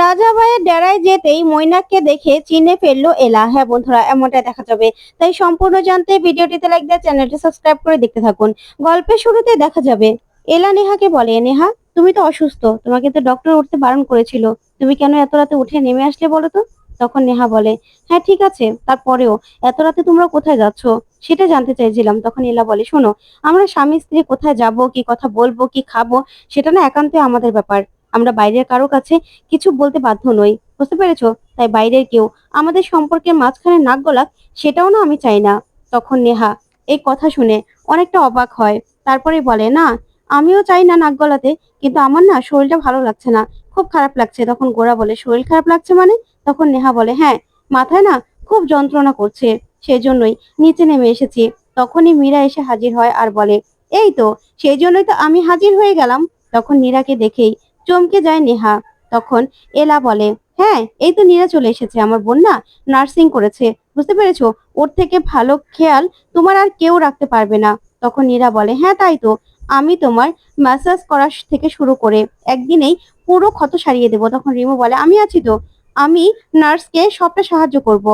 রাজা ভাইয়ের ডেরায় যেতেই মৈনাককে দেখে চিনে ফেললো এলা। হ্যাঁ বন্ধুরা, এমনটাই দেখা যাবে। তাই সম্পূর্ণ জানতে ভিডিওটিতে লাইক দিয়ে চ্যানেলটি সাবস্ক্রাইব করে দেখতে থাকুন। গল্পের শুরুতে দেখা যাবে এলা নেহাকে বলে, নেহা তুমি তো অসুস্থ, তোমাকে তো ডক্টর উঠতে বারণ করেছিল, তুমি কেন এত রাতে উঠে নেমে আসলে বলো তো? তখন নেহা বলে, হ্যাঁ ঠিক আছে, তারপরেও এত রাতে তোমরা কোথায় যাচ্ছ সেটা জানতে চাইছিলাম। তখন এলা বলে, শোনো, আমরা স্বামী স্ত্রী কোথায় যাব, কি কথা বলবো, কি খাবো, সেটা না একান্তই আমাদের ব্যাপার। আমরা বাইরের কারো কাছে কিছু বলতে বাধ্য নই, বুঝতে পেরেছো? তাই বাইরের কেউ আমাদের সম্পর্কের মাঝখানে নাক গলাক, সেটাও না আমি চাই না। তখন নেহা এই কথা শুনে অনেকটা অবাক হয়। তারপরে বলে, না আমিও চাই না নাক গলাতে, কিন্তু আমার না শরীরটা ভালো লাগছে না, খুব খারাপ লাগছে। তখন গোরা বলে, শরীর খারাপ লাগছে মানে? তখন নেহা বলে, হ্যাঁ, মাথায় না খুব যন্ত্রণা করছে, সেজন্যই নিচে নেমে এসেছি। তখনই মীরা এসে হাজির হয় আর বলে, এই তো, সেই জন্যই তো আমি হাজির হয়ে গেলাম। তখন নীরাকে দেখেই চমকে যায় নেহা। তখন এলা বলে, হ্যাঁ এই তো নীরা চলে এসেছে, আমার বোন না নার্সিং করেছে, বুঝতে পেরেছো? ওর থেকে ভালো খেয়াল তোমার আর কেউ রাখতে পারবে না। তখন নীরা বলে, হ্যাঁ তাই তো, আমি তোমার ম্যাসাজ করা থেকে শুরু করে একদিনেই পুরো ক্ষত সারিয়ে দেবো। তখন রিমু বলে, আমি আছি তো, আমি নার্সকে সবটা সাহায্য করব।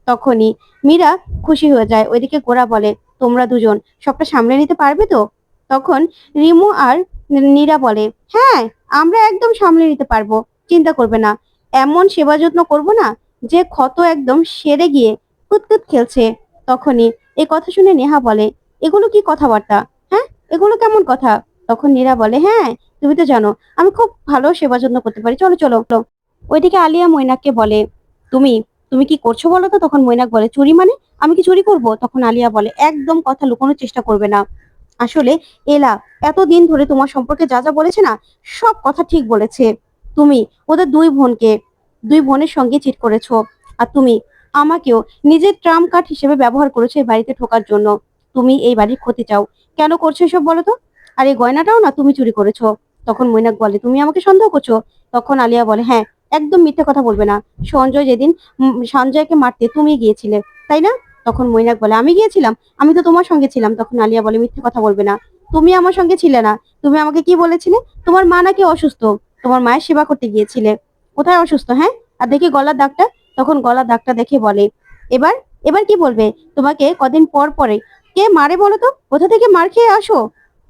তখনই মীরা খুশি হয়ে যায়। ওইদিকে গোরা বলে, তোমরা দুজন সবটা সামলে নিতে পারবে তো? তখন রিমু আর নীরা বলে, হ্যাঁ আমরা একদম সামলে নিতে পারবো, চিন্তা করবে না। এমন সেবা যত্ন করবো না যে ক্ষত একদম সেরে গিয়ে কুতকুত খেলছে। তখনই এই কথা শুনে নেহা বলে, এগুলো কি কথাবার্তা? হ্যাঁ, এগুলো কেমন কথা? তখন নীরা বলে, হ্যাঁ তুমি তো জানো আমি খুব ভালো সেবা যত্ন করতে পারি, চলো চলো। ওইদিকে আলিয়া মৈনাককে বলে, তুমি তুমি কি করছো বলো তো? তখন মৈনাক বলে, চুরি মানে? আমি কি চুরি করব? তখন আলিয়া বলে, একদম কথা লুকোনোর চেষ্টা করবে না। আসলে এলা এতদিন ধরে তোমার সম্পর্কে যা যা বলেছে না, সব কথা ঠিক বলেছে। তুমি ওদের দুই বোনের সঙ্গে চিট করেছো, আর তুমি আমাকেও নিজের ট্রাম্প কার্ড হিসেবে ব্যবহার করেছো এই বাড়িতে ঢোকার জন্য। তুমি এই বাড়ির ক্ষতি চাও, কেন করছো এসব বলো তো? আর এই গয়নাটাও না তুমি চুরি করেছো। তখন মৈনাক বলে, তুমি আমাকে সন্দেহ করছো? তখন আলিয়া বলে, হ্যাঁ, একদম মিথ্যে কথা বলবে না। সঞ্জয় যেদিন সঞ্জয়কে মারতে তুমি গিয়েছিলে, তাই না? তখন মৈনাক বলে, আমি গিয়েছিলাম? আমি তো তোমার সঙ্গে ছিলাম। তখন আলিয়া বলে, মিথ্যে কথা বলবে না, তুমি আমার সঙ্গে ছিলে না। তুমি আমাকে কি বলেছিলে? তোমার মা নাকি অসুস্থ, তোমার মায়ের সেবা করতে গিয়েছিলে। কোথায় অসুস্থ? হ্যাঁ, আর দেখি গলার দাগটা। তখন গলার দাগটা দেখে বলে, এবার এবার কি বলবে? তোমাকে কদিন পর পরে কে মারে বলো তো? কোথা থেকে মার খেয়ে আসো?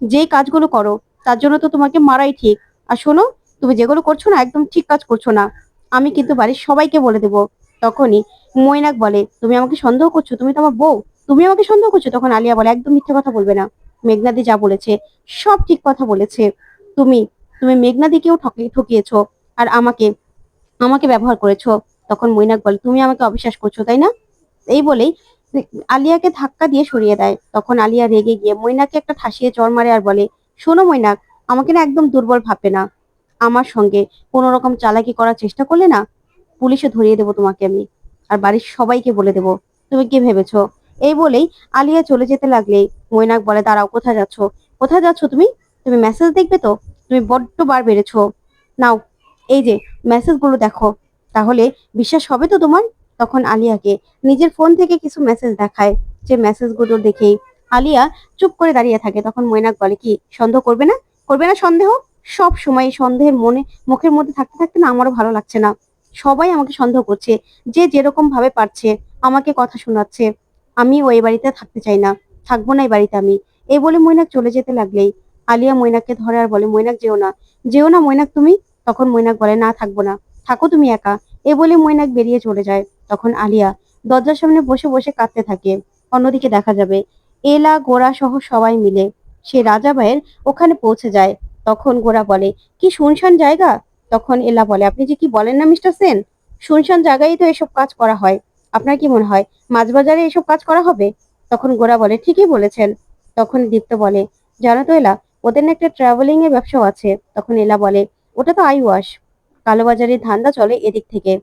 যে কাজগুলো করো তার জন্য তো তোমাকে মারাই ঠিক। আর শোনো, তুমি যেগুলো করছো না একদম ঠিক কাজ করছো না, আমি কিন্তু বাড়ির সবাইকে বলে দেবো। তখনই মৈনাক বলে, তুমি আমাকে সন্দেহ করছো? তুমি তো আমার বউ, তুমি আমাকে সন্দেহ করছো? তখন আলিয়া বলে, একদম মিথ্যে কথা বলবে না। মেঘনাদি যা বলেছে সব ঠিক কথা বলেছে। তুমি তুমি মেঘনাদিকেও ঠকিয়েছো, আর আমাকে আমাকে ব্যবহার করেছো। তখন মৈনাক বলে, তুমি আমাকে অবিশ্বাস করছো তাই না? এই বলেই আলিয়াকে ধাক্কা দিয়ে সরিয়ে দেয়। তখন আলিয়া রেগে গিয়ে মৈনাককে একটা ঠাসিয়ে চড় মারে আর বলে, শোনো মৈনাক, আমাকে না একদম দুর্বল ভাববে না। আমার সঙ্গে কোনো রকম চালাকি করার চেষ্টা করলে না, পুলিশে ধরিয়ে দেবো তোমাকে আমি, আর বাড়ির সবাইকে বলে দেবো। তুমি কি ভেবেছো? এই বলেই আলিয়া চলে যেতে লাগলেই মৈনাক বলে, দাঁড়াও, কোথায় যাচ্ছ? কোথায় যাচ্ছ তুমি? তুমি মেসেজ দেখবে তো? তুমি বড্ড বার বেড়েছো। নাও, এই যে মেসেজগুলো দেখো, তাহলে বিশ্বাস হবে তো তোমার? তখন আলিয়াকে নিজের ফোন থেকে কিছু মেসেজ দেখায়। যে মেসেজগুলো দেখেই আলিয়া চুপ করে দাঁড়িয়ে থাকে। তখন মৈনাক বলে, কি সন্দেহ করবে না? করবে না সন্দেহ? সব সময় সন্দেহের মুখের মধ্যে থাকতে থাকতে না আমারও ভালো লাগছে না। সবাই আমাকে সন্দেহ করছে, যে যেরকম ভাবে পারছে আমাকে কথা শোনাচ্ছে। আমি ওই বাড়িতে থাকতে চাই না, থাকবো না এই বাড়িতে আমি। এই বলে মৈনাক চলে যেতে লাগলেই আলিয়া মৈনাককে ধরে আর বলে, মৈনাক যেও না, যেও না মৈনাক তুমি। তখন মৈনাক বলে, না থাকবো না, থাকো তুমি একা। এ বলে মৈনাক বেরিয়ে চলে যায়। তখন আলিয়া দরজার সামনে বসে বসে কাঁদতে থাকে। অন্যদিকে দেখা যাবে এলা, গোরা সহ সবাই মিলে সে রাজা ভাইয়ের ওখানে পৌঁছে যায়। তখন গোরা বলে, কি শুনশান জায়গা। তখন এলা বলে, আপনি যে কি বলেন না মিস্টার সেন, শুনশান জায়গায় তো এসব কাজ করা হয়। আপনার কি মনে হয় মাঝবাজারে এসব কাজ করা হবে? তখন গোরা বলে, ঠিকই বলেছেন। তখন দীপ্ত বলে, জানো তো এলা, ওদের না একটা ট্রাভেলিং এর ব্যবসাও আছে। তখন এলা বলে, ওটা তো আই ওয়াশ, কালোবাজারের ধান্দা চলে এদিক থেকে,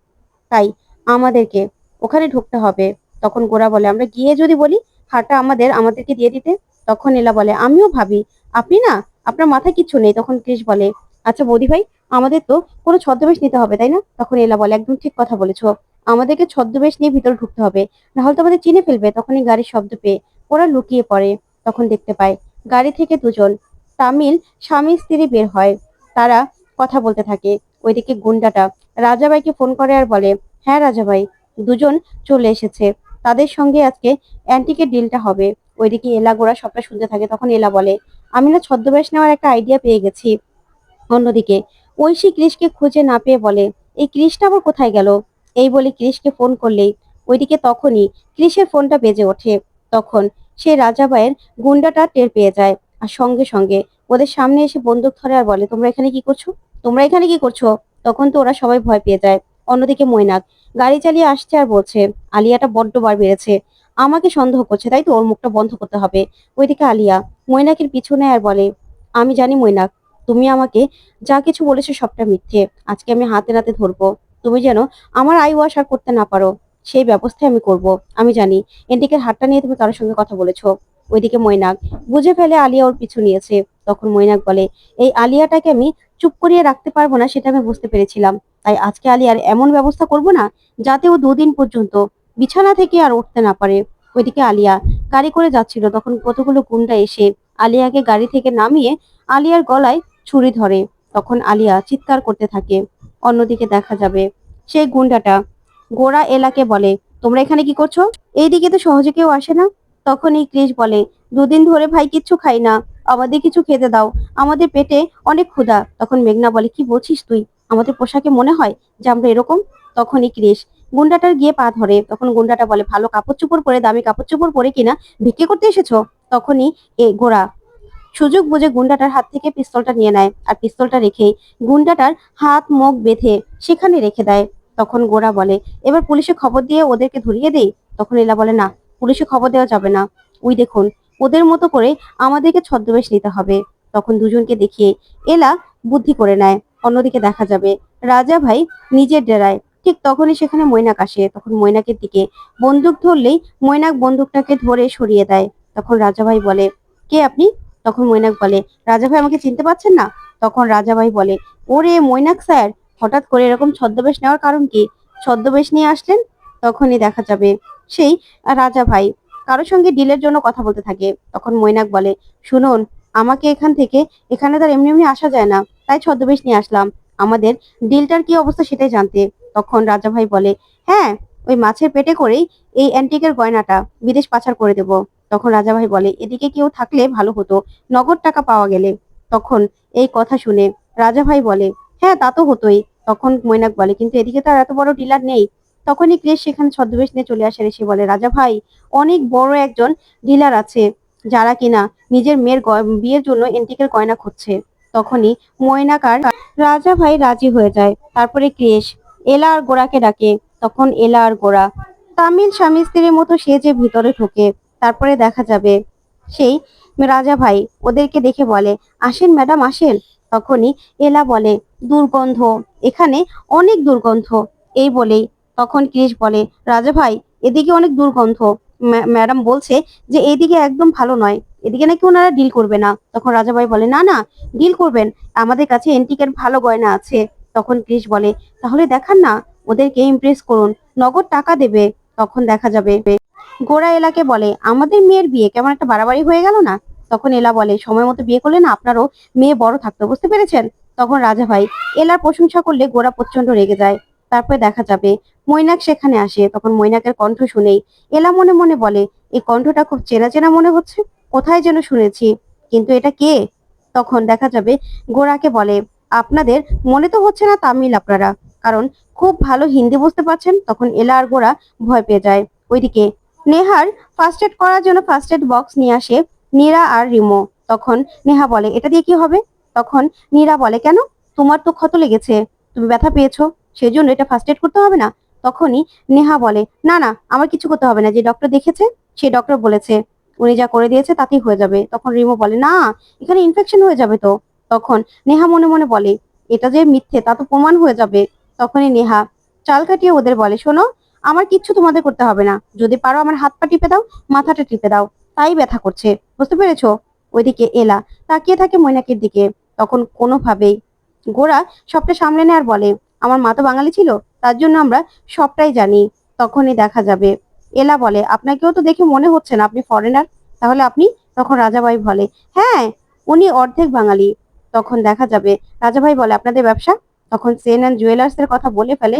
তাই আমাদেরকে ওখানে ঢুকতে হবে। তখন গোরা বলে, আমরা গিয়ে যদি বলি হারটা আমাদেরকে দিয়ে দিতে। তখন এলা বলে, আমিও ভাবি আপনি না, আপনার মাথায় কিচ্ছু নেই। তখন কৃষ বলে, আচ্ছা বৌদি ভাই, আমাদের তো কোনো ছদ্মবেশ নিতে হবে তাই না? তখন এলা বলে, একদম ঠিক কথা বলেছো, আমাদেরকে ছদ্মবেশ নিয়ে ভিতরে ঢুকতে হবে, না হলে তো আমাদের চিনে ফেলবে। তখনই গাড়ির শব্দ পেয়ে ওরা লুকিয়ে পড়ে। তখন দেখতে পায় গাড়ি থেকে দুজন তামিল স্বামী স্ত্রী বের হয়। তারা কথা বলতে থাকে। ওইদিকে গুন্ডাটা রাজাভাইকে ফোন করে আর বলে, হ্যাঁ রাজাভাই, দুজন চলে এসেছে, তাদের সঙ্গে আজকে অ্যান্টিকের ডিলটা হবে। ওইদিকে এলা গোরা সবটা শুনতে থাকে। তখন এলা বলে, আমি না ছদ্মবেশ নেওয়ার একটা আইডিয়া পেয়ে গেছি। অন্যদিকে ঐশী কৃষকে খুঁজে না পেয়ে বলে, এই কৃষটা আবার কোথায় গেল? এই বলে কৃষকে ফোন করলেই ওইদিকে তখনই কৃষের ফোনটা বেজে ওঠে। তখন সে রাজাবাইয়ের গুন্ডাটা টের পেয়ে যায় আর সঙ্গে সঙ্গে ওদের সামনে এসে বন্দুক ধরে আর বলে, তোমরা এখানে কি করছো? তোমরা এখানে কি করছো? তখন তো ওরা সবাই ভয় পেয়ে যায়। অন্যদিকে মৈনাক গাড়ি চালিয়ে আসছে আর বলছে, আলিয়াটা বড্ড বার বেড়েছে, আমাকে সন্দেহ করছে, তাই তো ওর মুখটা বন্ধ করতে হবে। ওইদিকে আলিয়া মৈনাকের পিছু নেয় আর বলে, আমি জানি মৈনাক, তুমি আমাকে যা কিছু বলেছো সবটা মিথ্যে। আজকে আমি হাতে নাতে ধরবো, তুমি যেন আমার আই ওয়াশ আর করতে না পারো সেই ব্যবস্থাই আমি করব। আমি জানি এন্টিকের হাতটা নিয়ে তুমি কারোর সঙ্গে কথা বলেছো। ওইদিকে মৈনাক বুঝে ফেলে আলিয়া ওর পিছু নিয়েছে। তখন মৈনাক বলে, এই আলিয়াটাকে আমি চুপ করিয়ে রাখতে পারবো না সেটা আমি বুঝতে পেরেছিলাম, তাই আজকে আলিয়ার এমন ব্যবস্থা করব না যাতে ও দুদিন পর্যন্ত বিছানা থেকে আর উঠতে না পারে। ওইদিকে আলিয়া গাড়ি করে যাচ্ছিল, তখন কতগুলো গুন্ডা এসে আলিয়াকে গাড়ি থেকে নামিয়ে আলিয়ার গলায় ছুরি ধরে। তখন আলিয়া চিৎকার করতে থাকে। অন্যদিকে দেখা যাবে সেই গুন্ডাটা গোরা এলাকে বলে, তোমরা এখানে কি করছো? এইদিকে তো সহজে কেউ আসে না। তখন এই ক্রিস বলে, দুদিন ধরে ভাই কিচ্ছু খাই না, আমাদের কিছু খেতে দাও, আমাদের পেটে অনেক ক্ষুধা। তখন মেঘনা বলে, কি বলছিস তুই? আমাদের পোশাকে মনে হয় যে আমরা এরকম? তখনই ক্রিস গুন্ডাটার গিয়ে পা ধরে। তখন গুন্ডাটা বলে, ভালো কাপড় চোপড় পরে, দামি কাপড় চোপড় পরে কিনা ভিক্ষে করতে এসেছো? তখনই গোরা সুযোগ বুঝে গুন্ডাটার হাত থেকে পিস্তলটা নিয়ে নেয় আর পিস্তলটা রেখেই গুন্ডাটার হাত মুখ বেঁধে সেখানে রেখে দেয়। তখন গোরা বলে, এবার পুলিশে খবর দিয়ে ওদেরকে ধরিয়ে দেই। তখন এলা বলে, না, পুলিশে খবর দেওয়া যাবে না, ওই দেখুন ওদের মতো করে আমাদেরকে ছদ্মবেশ নিতে হবে। তখন দুজনকে দেখিয়ে এলা বুদ্ধি করে নেয়। অন্যদিকে দেখা যাবে রাজা ভাই নিজের ডেরায়। ঠিক তখনই সেখানে মৈনাক আসে। তখন মৈনাকের দিকে বন্দুক ধরলেই মৈনাক বন্দুকটাকে ধরে সরিয়ে দেয়। তখন রাজা ভাই বলে, কে আপনি? তখন মৈনাক বলে, রাজা ভাই আমাকে চিনতে পারছেন না? তখন রাজা ভাই বলে, ওরে মৈনাক স্যার, হঠাৎ করে এরকম ছদ্মবেশ নেওয়ার কারণ কি? ছদ্মবেশ নিয়ে আসলেন? তখনই দেখা যাবে সেই রাজা ভাই কারোর সঙ্গে ডিলের জন্য কথা বলতে থাকে। তখন মৈনাক বলে, শুনুন, আমাকে এখান থেকে এখানে তার এমনি এমনি আসা যায় না, তাই ছদ্মবেশ নিয়ে আসলাম আমাদের ডিলটার কি অবস্থা সেটাই জানতে। তখন রাজা ভাই বলে, হ্যাঁ, ওই মাছের পেটে করেই এই অ্যান্টিকের গয়নাটা বিদেশ পাচার করে দেব। তখন রাজা ভাই বলে, এদিকে কেউ থাকলে ভালো হতো, নগদ টাকা পাওয়া গেলে। তখন এই কথা শুনে রাজা ভাই বলে, হ্যাঁ তা তো হতোই। তখন মৈনাক বলে, কিন্তু এদিকে তো আর এত বড় ডিলার নেই। তখনই ক্রেশ সেখানে ছদ্মবেশ নিয়ে চলে আসে। এসে বলে, রাজা ভাই, অনেক বড় একজন ডিলার আছে যারা কিনা নিজের মেয়ের বিয়ের জন্য এন্টিকের গয়না খুঁজছে। তখনই মৈনাক আর রাজা ভাই রাজি হয়ে যায়। তারপরে ক্রেশ এলা আর গোরাকে ডাকে। তখন এলা আর গোরা তামিল স্বামী স্ত্রীর মতো সেজে ভিতরে ঢোকে। তারপরে দেখা যাবে সেই রাজা ভাই ওদেরকে দেখে বলে, আসেন ম্যাডাম আসেন। তখনই এলা বলে, দুর্গন্ধ, এখানে অনেক দুর্গন্ধ। এই বলেই তখন ক্রিস বলে, রাজা ভাই, এদিকে অনেক দুর্গন্ধ, ম্যাডাম বলছে যে এইদিকে একদম ভালো নয়, এদিকে নাকি ওনারা ডিল করবে না। তখন রাজা ভাই বলে, না না, ডিল করবেন, আমাদের কাছে এন্টিকের ভালো গয়না আছে। তখন ক্রিস বলে, তাহলে দেখান না, ওদেরকে ইমপ্রেস করুন, নগদ টাকা দেবে। তখন দেখা যাবে গোরা এলাকে বলে, আমাদের মেয়ের বিয়ে কেমন একটা বাড়াবাড়ি হয়ে গেল না? তখন এলা বলে, সময় মতো বিয়ে করলে না আপনারও মেয়ে বড় থাকতো, বুঝতে পেরেছেন? তখন রাজা ভাই এলার প্রশংসা করলে গোরা প্রচন্ড রেগে যায়। তারপরে দেখা যাবে মৈনাক সেখানে আসে। তখন মৈনাকের কণ্ঠ শুনেই এলা মনে মনে বলে, এই কণ্ঠটা খুব চেনা চেনা মনে হচ্ছে, কোথায় যেন শুনেছি, কিন্তু এটা কে? তখন দেখা যাবে গোরাকে বলে, আপনাদের মনে তো হচ্ছে না তামিল আপনারা, কারণ খুব ভালো হিন্দি বুঝতে পারছেন। তখন এলা আর গোরা ভয় পেয়ে যায়। ওইদিকে নেহার ফার্স্ট এড করার জন্য ফার্স্ট এড বক্স নিয়ে আসে নীরা আর রিমো। তখন নেহা বলে, এটা দিয়ে কি হবে? তখন নীরা বলে, কেন, তোমার তো ক্ষত লেগেছে, তুমি ব্যথা পেয়েছো, সেই জন্য এটা ফার্স্ট এড করতে হবে না? তখনই নেহা বলে, না না, আমার কিছু করতে হবে না, যে ডক্টর দেখেছে সেই ডক্টর বলেছে উনি যা করে দিয়েছে তাতেই হয়ে যাবে। তখন রিমো বলে, না, এখানে ইনফেকশন হয়ে যাবে তো। তখন নেহা মনে মনে বলে, এটা যে মিথ্যে তা তো প্রমাণ হয়ে যাবে। তখনই নেহা চাল কাটিয়ে ওদের বলে, শোনো, আমার কিচ্ছু তোমাদের করতে হবে না, যদি পারো আমার হাত পা টিপে দাও, মাথাটা টিপে দাও, তাই ব্যথা করছে, বুঝতে পেরেছো? ওইদিকে এলা তাকিয়ে থাকে মৈনাকের দিকে। তখন কোনোভাবেই গোরা সবটা সামলে নেয় আর বলে, আমার মা তো বাঙালি ছিল, তার জন্য আমরা সবটাই জানি। তখনই দেখা যাবে এলা বলে, আপনাকেও তো দেখে মনে হচ্ছে না আপনি ফরেনার, তাহলে আপনি? তখন রাজাভাই বলে, হ্যাঁ, উনি অর্ধেক বাঙালি। তখন দেখা যাবে রাজাভাই বলে, আপনাদের ব্যবসা? তখন সেন জুয়েলার্স এর কথা বলে ফেলে।